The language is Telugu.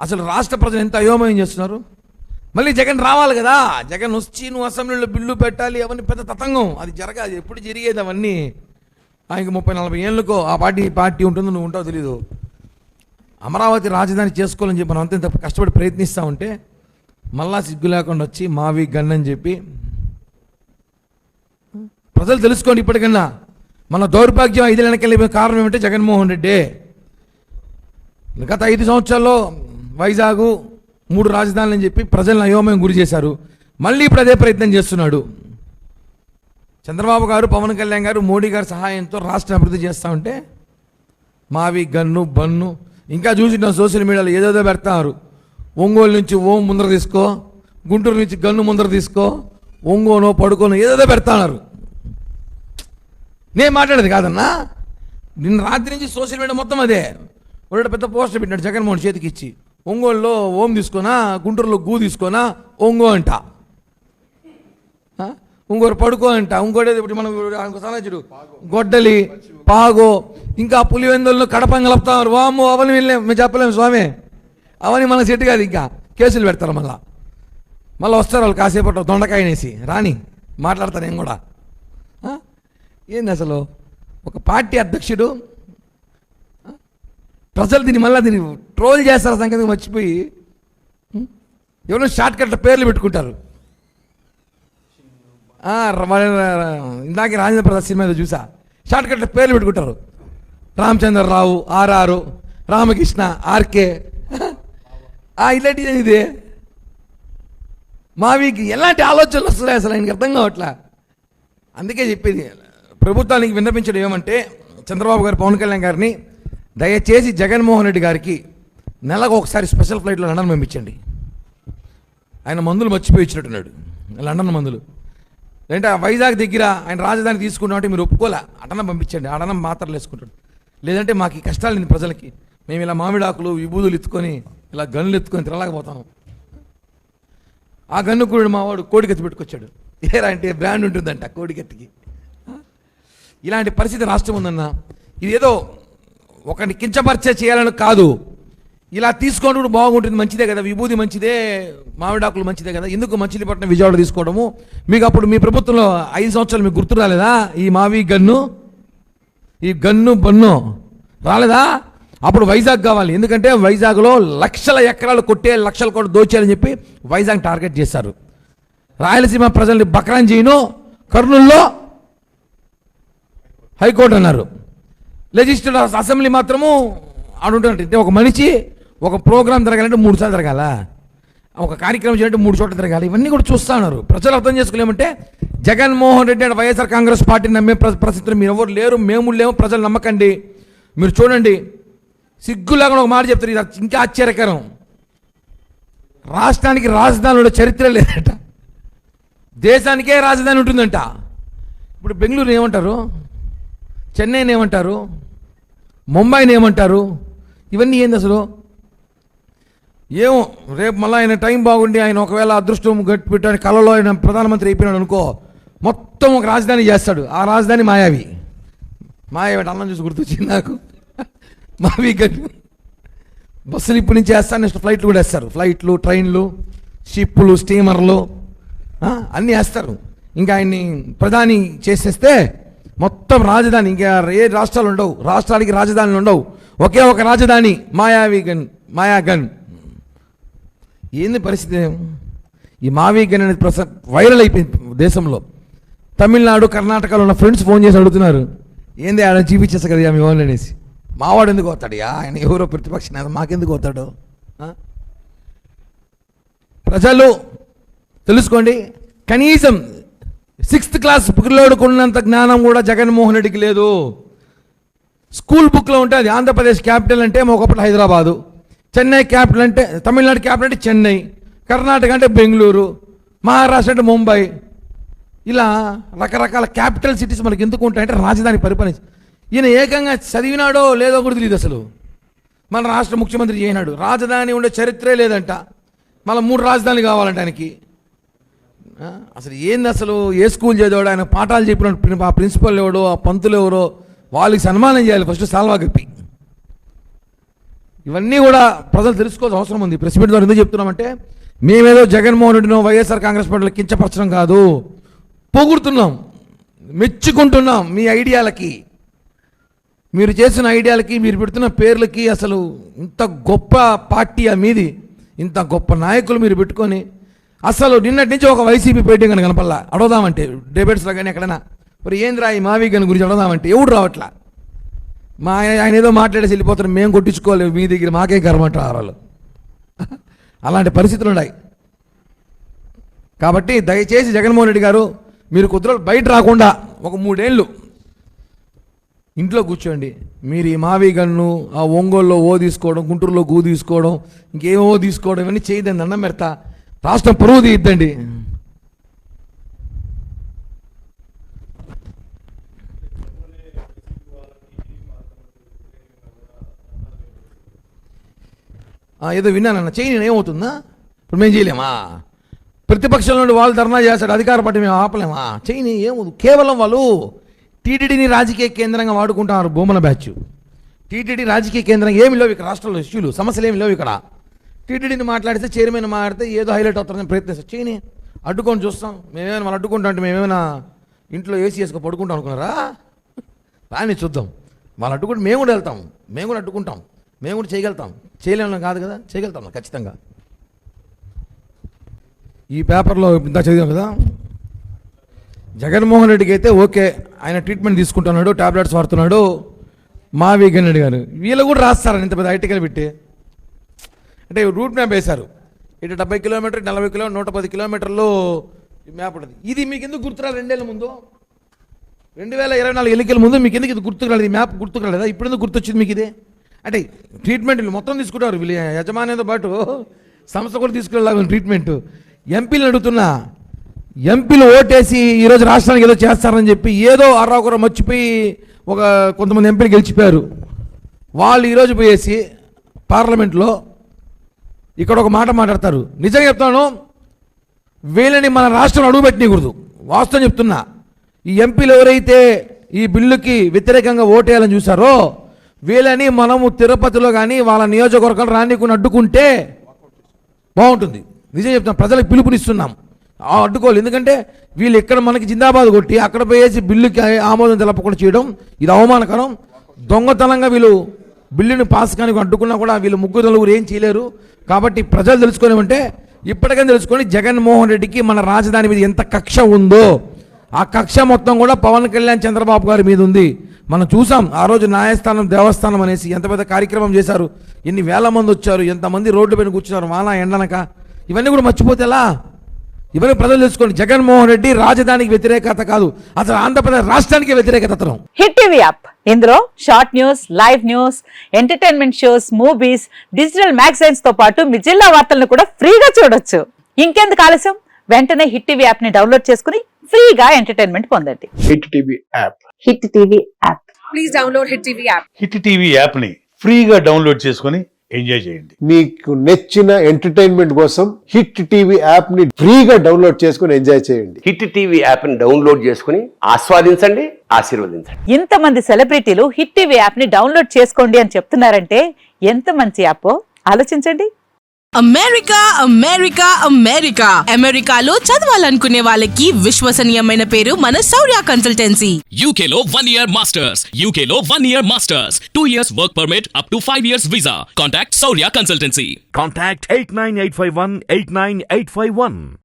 అసలు రాష్ట్ర ప్రజలు ఎంత అయోమయం చేస్తున్నారు. మళ్ళీ జగన్ రావాలి కదా, జగన్ వచ్చి నువ్వు అసెంబ్లీలో బిల్లు పెట్టాలి, అవన్నీ పెద్ద తతంగం. అది జరగాలి, ఎప్పుడు జరిగేది అవన్నీ. ఆయనకి 30-40 ఏళ్ళకో ఆ పార్టీ ఉంటుందో నువ్వు ఉంటావు తెలీదు. అమరావతి రాజధాని చేసుకోవాలని చెప్పి మనం అంత కష్టపడి ప్రయత్నిస్తూ ఉంటే మళ్ళా సిగ్గు లేకుండా వచ్చి మావి గన్ అని చెప్పి. ప్రజలు తెలుసుకోండి ఇప్పటికన్నా. మన దౌర్భాగ్యం 5 వెనకెళ్ళిపోయిన కారణం ఏమంటే జగన్మోహన్ రెడ్డి. గత 5 సంవత్సరాల్లో వైజాగ్ 3 రాజధానులు అని చెప్పి ప్రజలను అయోమయం గురి చేశారు. మళ్ళీ ఇప్పుడు అదే ప్రయత్నం చేస్తున్నాడు. చంద్రబాబు గారు, పవన్ కళ్యాణ్ గారు, మోడీ గారి సహాయంతో రాష్ట్రం అభివృద్ధి చేస్తూ ఉంటే మావి గన్ను బన్ను ఇంకా చూసినాం. సోషల్ మీడియాలో ఏదేదో పెడతారు. ఒంగోలు నుంచి ఓం ముందర తీసుకో, గుంటూరు నుంచి గన్ను ముందర తీసుకో, ఒంగోనో పడుకోనో ఏదేదో పెడతాన్నారు. నేను మాట్లాడేది కాదన్నా, నిన్న రాత్రి నుంచి సోషల్ మీడియా మొత్తం అదే. ఒకటి పెద్ద పోస్టర్ పెట్టినాడు జగన్మోహన్ చేతికి ఇచ్చి, ఒంగోలులో ఓం తీసుకోనా, గుంటూరులో గూ తీసుకోనా, ఒంగో అంట, ఇంకోటి పడుకో అంట, ఇంకోటి ఇప్పుడు మనం సమాజుడు గొడ్డలి పాగో, ఇంకా పులివెందుల్లో కడపం కలుపుతారు. వాము అవని వెళ్ళాం మేము చెప్పలేము స్వామి, అవని మన సెట్ కాదు, ఇంకా కేసులు పెడతారు. మళ్ళీ వస్తారు వాళ్ళు కాసేపట్లో దొండకాయనేసి రాని మాట్లాడతాను నేను కూడా. ఏంది అసలు ఒక పార్టీ అధ్యక్షుడు, ప్రజలు దీన్ని ట్రోల్ చేస్తారు సంగతి మర్చిపోయి ఎవరో షార్ట్ కట్ల పేర్లు పెట్టుకుంటారు. ఇందాక రాజేంద్ర ప్రసాద్ సినిమా చూసా, షార్ట్ కట్ల పేర్లు పెట్టుకుంటారు. రామచంద్రరావు, ఆర్ఆర్, రామకృష్ణ, ఆర్కే, ఇలాంటిది. ఇది మావికి ఎలాంటి ఆలోచనలు వస్తున్నాయి అసలు ఆయనకి అర్థం కావట్లా. అందుకే చెప్పేది ప్రభుత్వానికి విన్నపించడం ఏమంటే, చంద్రబాబు గారు, పవన్ కళ్యాణ్ గారిని దయచేసి జగన్మోహన్ రెడ్డి గారికి నెలకు ఒకసారి స్పెషల్ ఫ్లైట్లో లండన్ పంపించండి. ఆయన మందులు మర్చిపోయి ఇచ్చినట్టున్నాడు, లండన్ మందులు. లేదంటే వైజాగ్ దగ్గర ఆయన రాజధాని తీసుకున్నామంటే మీరు ఒప్పుకోలే, అటనం పంపించండి, అటనం మాత్రలు వేసుకుంటాడు. లేదంటే మాకు ఈ కష్టాలు లేదు ప్రజలకి, మేము ఇలా మామిడాకులు విభూదులు ఎత్తుకొని ఇలా గన్నులు ఎత్తుకొని తిరగలేకపోతాము. ఆ గన్ను కూడా మావాడు కోడికెత్తి పెట్టుకొచ్చాడు. ఏరా అంటే బ్రాండ్ ఉంటుందంట కోడికెత్తికి. ఇలాంటి పరిస్థితి రాష్ట్రం ఉందన్న. ఇదేదో ఒకరిని కించపరిచే చేయాలని కాదు, ఇలా తీసుకోవడం కూడా బాగుంటుంది, మంచిదే కదా, విభూది మంచిదే, మామిడాకులు మంచిదే కదా, ఎందుకు మచిలీపట్నం విజయవాడ తీసుకోవడము? మీకు అప్పుడు మీ ప్రభుత్వంలో 5 సంవత్సరాలు మీకు గుర్తు రాలేదా? ఈ మావి గన్ను, ఈ గన్ను బన్ను రాలేదా? అప్పుడు వైజాగ్ కావాలి, ఎందుకంటే వైజాగ్లో లక్షల ఎకరాలు కొట్టే, లక్షల కోట్లు దోచేయాలని చెప్పి వైజాగ్ టార్గెట్ చేశారు. రాయలసీమ ప్రజల్ని బక్రాన్ చేయను, కర్నూలులో హైకోర్టు అన్నారు. లెజిస్లేటివ్ అసెంబ్లీ మాత్రము ఆడుంటున్నట్టు. ఒక మనిషి ఒక ప్రోగ్రాం జరగాలంటే 3 సార్లు జరగాల, ఒక కార్యక్రమం చేయాలంటే 3 చోట్ల జరగాలి. ఇవన్నీ కూడా చూస్తూ ఉన్నారు. ప్రజలు అర్థం చేసుకోలేమంటే జగన్మోహన్ రెడ్డి అంటే వైఎస్ఆర్ కాంగ్రెస్ పార్టీని నమ్మే పరిస్థితులు మీరు ఎవరు లేరు, మేము లేము. ప్రజలు నమ్మకండి. మీరు చూడండి, సిగ్గు లేకుండా ఒక మాట చెప్తారు, ఇది ఇంకా ఆశ్చర్యకరం. రాష్ట్రానికి రాజధానిలో చరిత్ర లేదట, దేశానికే రాజధాని ఉంటుందంట. ఇప్పుడు బెంగళూరు ఏమంటారు, చెన్నైని ఏమంటారు, ముంబైని ఏమంటారు? ఇవన్నీ ఏంది అసలు? ఏమో రేపు మళ్ళీ ఆయన టైం బాగుండి ఆయన ఒకవేళ అదృష్టం గట్టి పెట్టాడు, కళలో ఆయన ప్రధానమంత్రి అయిపోయినాడు అనుకో, మొత్తం ఒక రాజధాని చేస్తాడు. ఆ రాజధాని మాయావి. మాయావి అన్నం చూసి గుర్తొచ్చింది నాకు. మావి బస్సులు ఇప్పటి నుంచి వేస్తారు, నెక్స్ట్ ఫ్లైట్లు కూడా వేస్తారు. ఫ్లైట్లు, ట్రైన్లు, షిప్పులు, స్టీమర్లు అన్నీ వేస్తారు. ఇంకా ఆయన్ని ప్రధాని చేసేస్తే మొత్తం రాజధాని, ఇంకా ఏ రాష్ట్రాలు ఉండవు, రాష్ట్రానికి రాజధానులు ఉండవు, ఒకే ఒక రాజధాని మాయావి గన్, మాయాగన్. ఏంది పరిస్థితి? ఈ మావి గన్ అనేది వైరల్ అయిపోయింది దేశంలో. తమిళనాడు, కర్ణాటకలో ఉన్న ఫ్రెండ్స్ ఫోన్ చేసి అడుగుతున్నారు, ఏంది ఆయన చూపించేస్తా కదా మీ వాళ్ళు అనేసి. మావాడు ఎందుకు పోతాడు? ఆయన ఎవరో ప్రతిపక్ష నేత, మాకెందుకు పోతాడు? ప్రజలు తెలుసుకోండి, కనీసం 6th క్లాస్ పిల్లోడుకు ఉన్నంత జ్ఞానం కూడా జగన్మోహన్ రెడ్డికి లేదు. స్కూల్ బుక్లో ఉంటుంది ఆంధ్రప్రదేశ్ క్యాపిటల్ అంటే ఒకప్పుడు హైదరాబాదు, చెన్నై క్యాపిటల్ అంటే, తమిళనాడు క్యాపిటల్ అంటే చెన్నై, కర్ణాటక అంటే బెంగళూరు, మహారాష్ట్ర అంటే ముంబై. ఇలా రకరకాల క్యాపిటల్ సిటీస్ మనకి ఎందుకు ఉంటాయంటే రాజధాని పరిపాలించి. ఈయన ఏకంగా చదివినాడో లేదో కూడా తెలియదు అసలు. మన రాష్ట్ర ముఖ్యమంత్రి చేయనాడు, రాజధాని ఉండే చరిత్రే లేదంట, మళ్ళీ 3 రాజధానులు కావాలంట ఆయనకి. అసలు ఏంది అసలు? ఏ స్కూల్ చదివాడు ఆయన? పాఠాలు చెప్పిన ఆ ప్రిన్సిపల్ ఎవడో, ఆ పంతులు ఎవరో, వాళ్ళకి సన్మానం చేయాలి ఫస్ట్, సాల్వా కప్పి. ఇవన్నీ కూడా ప్రజలు తెలుసుకోవాల్సిన అవసరం ఉంది. ప్రెస్ మీట్ ద్వారా ఎందుకు చెప్తున్నామంటే, మేమేదో జగన్మోహన్ రెడ్డినో వైఎస్ఆర్ కాంగ్రెస్ పార్టీలో కించపరచడం కాదు, పొగుడుతున్నాం, మెచ్చుకుంటున్నాం. మీ ఐడియాలకి, మీరు చేసిన ఐడియాలకి, మీరు పెడుతున్న పేర్లకి, అసలు ఇంత గొప్ప పార్టీ మీది, ఇంత గొప్ప నాయకులు మీరు పెట్టుకొని, అసలు నిన్నటి నుంచి ఒక వైసీపీ పేటీ కానీ కనపల్లా. అడగదామంటే డిబేట్స్లో కానీ ఎక్కడైనా మరి ఏంద్రా ఈ మావి గని గురించి అడగదామంటే ఎవడు రావట్లా. ఆయన ఏదో మాట్లాడేసి వెళ్ళిపోతారు, మేము కొట్టించుకోలేము, మీ దగ్గర మాకే కరమంటారు వాళ్ళు. అలాంటి పరిస్థితులు ఉన్నాయి. కాబట్టి దయచేసి జగన్మోహన్ రెడ్డి గారు, మీరు కుదరలు బయట రాకుండా ఒక 3 ఏళ్ళు ఇంట్లో కూర్చోండి. మీరు ఈ మావి గన్ను, ఆ ఒంగోలులో తీసుకోవడం, గుంటూరులో తీసుకోవడం, ఇంకేమో తీసుకోవడం, ఇవన్నీ చేయదండి. అన్నం పెడతా, రాష్ట్రం పరువు తీయద్దండి. ఏదో విన్నానన్న, చేయని ఏమవుతుందా? ఇప్పుడు మేము చేయలేమా? ప్రతిపక్షం నుండి వాళ్ళు ధర్నా చేస్తాడు, అధికార పార్టీ మేము ఆపలేమా? చేయని ఏమవుతుంది? కేవలం వాళ్ళు టీటీడీని రాజకీయ కేంద్రంగా వాడుకుంటున్నారు. బొమ్మల బ్యాచ్ టీటీడీ రాజకీయ కేంద్రంగా ఏమి లేవు ఇక్కడ. రాష్ట్రంలో ఇష్యూలు, సమస్యలు ఏమి లేవు ఇక్కడ. టీటీడీని మాట్లాడితే, చైర్మన్ మాట్లాడితే ఏదో హైలైట్ అవుతారని ప్రయత్నిస్తారు. చేయని అడ్డుకొని చూస్తాం. మేమేమైనా వాళ్ళు అడ్డుకుంటాం అంటే మేమేమైనా ఇంట్లో ఏసీ వేసుకో పడుకుంటాం అనుకున్నారా? రాని చూద్దాం. వాళ్ళు అడ్డుకుంటే మేము కూడా వెళ్తాం, మేము కూడా అడ్డుకుంటాం, మేము కూడా చేయగలుగుతాం. చేయలేము కాదు కదా, చేయగలుగుతాం ఖచ్చితంగా. ఈ పేపర్లో ఇంత చదివాం కదా, జగన్మోహన్ రెడ్డికి అయితే ఓకే, ఆయన ట్రీట్మెంట్ తీసుకుంటున్నాడు, టాబ్లెట్స్ వాడుతున్నాడు. మావి గన్నెడ్డి గారు వీళ్ళు కూడా రాస్తారని ఇంత పెద్ద ఐటికల్ పెట్టి, అంటే రూట్ మ్యాప్ వేశారు. ఇటు 70 కిలోమీటర్, 40 కిలోమీటర్, 110 కిలోమీటర్లు మ్యాప్ ఉంటుంది. ఇది మీకు ఎందుకు గుర్తురాలి? 2 ఏళ్ళ ముందు, 2024 ఎన్నికల ముందు మీకు ఎందుకు ఇది గుర్తుకురాలేదు? ఈ మ్యాప్ గుర్తుకురాలేదా? ఇప్పుడు ఎందుకు గుర్తొచ్చింది మీకు ఇది? అంటే ట్రీట్మెంట్ వీళ్ళు మొత్తం తీసుకుంటారు. వీళ్ళు యజమానితో పాటు సంస్థ కూడా తీసుకునేలాగా ట్రీట్మెంట్. ఎంపీలు అడుగుతున్నా, ఎంపీలు ఓటేసి ఈరోజు రాష్ట్రానికి ఏదో చేస్తారని చెప్పి ఏదో అర్రాకుర మర్చిపోయి కొంతమంది ఎంపీలు గెలిచిపోయారు. వాళ్ళు ఈరోజు పోయేసి పార్లమెంట్లో ఇక్కడ ఒక మాట మాట్లాడతారు. నిజంగా చెప్తాను, వీళ్ళని మన రాష్ట్రం అడుగుపెట్టనీకూడదు. వాస్తవం చెప్తున్నా. ఈ ఎంపీలు ఎవరైతే ఈ బిల్లుకి వ్యతిరేకంగా ఓటేయాలని చూసారో వీళ్ళని మనము తిరుపతిలో కానీ వాళ్ళ నియోజకవర్గాలు రానికుండా అడ్డుకుంటే బాగుంటుంది. నిజం చెప్తాం, ప్రజలకు పిలుపునిస్తున్నాం, అడ్డుకోవాలి. ఎందుకంటే వీళ్ళు ఇక్కడ మనకి జిందాబాద్ కొట్టి అక్కడ పోయేసి బిల్లుకి ఆమోదం తెలపకుండా చేయడం ఇది అవమానకరం. దొంగతనంగా వీళ్ళు బిల్లుని పాస్ కానీ అడ్డుకున్నా కూడా వీళ్ళు 3 ఏం చేయలేరు. కాబట్టి ప్రజలు తెలుసుకోలేమంటే ఇప్పటికైనా తెలుసుకొని, జగన్మోహన్ రెడ్డికి మన రాజధాని మీద ఎంత కక్ష ఉందో ఆ కక్ష మొత్తం కూడా పవన్ కళ్యాణ్, చంద్రబాబు గారి మీద ఉంది. మనం చూసాం ఆ రోజు న్యాయస్థానం దేవస్థానం అనేసి ఎంత పెద్ద కార్యక్రమం చేశారు, ఎన్ని వేల మంది వచ్చారు, ఎంతమంది రోడ్డు పైన కూర్చున్నారు వాన ఎండనక. ఇవన్నీ కూడా మర్చిపోతే ఎలా? ఇవన్నీ ప్రజలు తెలుసుకోండి. జగన్మోహన్ రెడ్డి రాజధానికి వ్యతిరేకత కాదు, అసలు ఆంధ్రప్రదేశ్ రాష్ట్రానికి వ్యతిరేకత. హిట్ టీవీ యాప్, ఇందులో short news, live news, entertainment shows, movies, digital magazines తో పాటు మీ జిల్లా వార్తలను కూడా ఫ్రీగా చూడొచ్చు. ఇంకెందుకు ఆలస్యం? వెంటనే హిట్ టీవీ యాప్ ని డౌన్లోడ్ చేసుకుని ఫ్రీగా ఎంటర్టైన్మెంట్ పొందండి. Hit TV app. Hit TV app. Please download hit TV app. Hit TV app ని ఫ్రీగా డౌన్లోడ్ చేసుకొని ఎంజాయ్ చేయండి. మీకు నచ్చిన ఎంటర్టైన్మెంట్ కోసం హిట్ టీవీ యాప్ ని ఫ్రీగా డౌన్లోడ్ చేసుకొని ఎంజాయ్ చేయండి. హిట్ టీవీ యాప్ ని డౌన్లోడ్ చేసుకుని ఆస్వాదించండి, ఆశీర్వదించండి. ఇంతమంది సెలబ్రిటీలు హిట్ టీవీ యాప్ ని డౌన్లోడ్ చేసుకోండి అని చెప్తున్నారంటే ఎంత మంచి యాప్ ఆలోచించండి. అమెరికా అమెరికా అమెరికా అమెరికాలో చదవాలనుకునే వాళ్ళకి విశ్వసనీయమైన పేరు మన శౌర్య కన్సల్టెన్సీ. UK లో 1 year masters, UK లో 1 year masters, 2 years work permit up to 5 years visa. Contact Saurya Consultancy. Contact 89851 89851.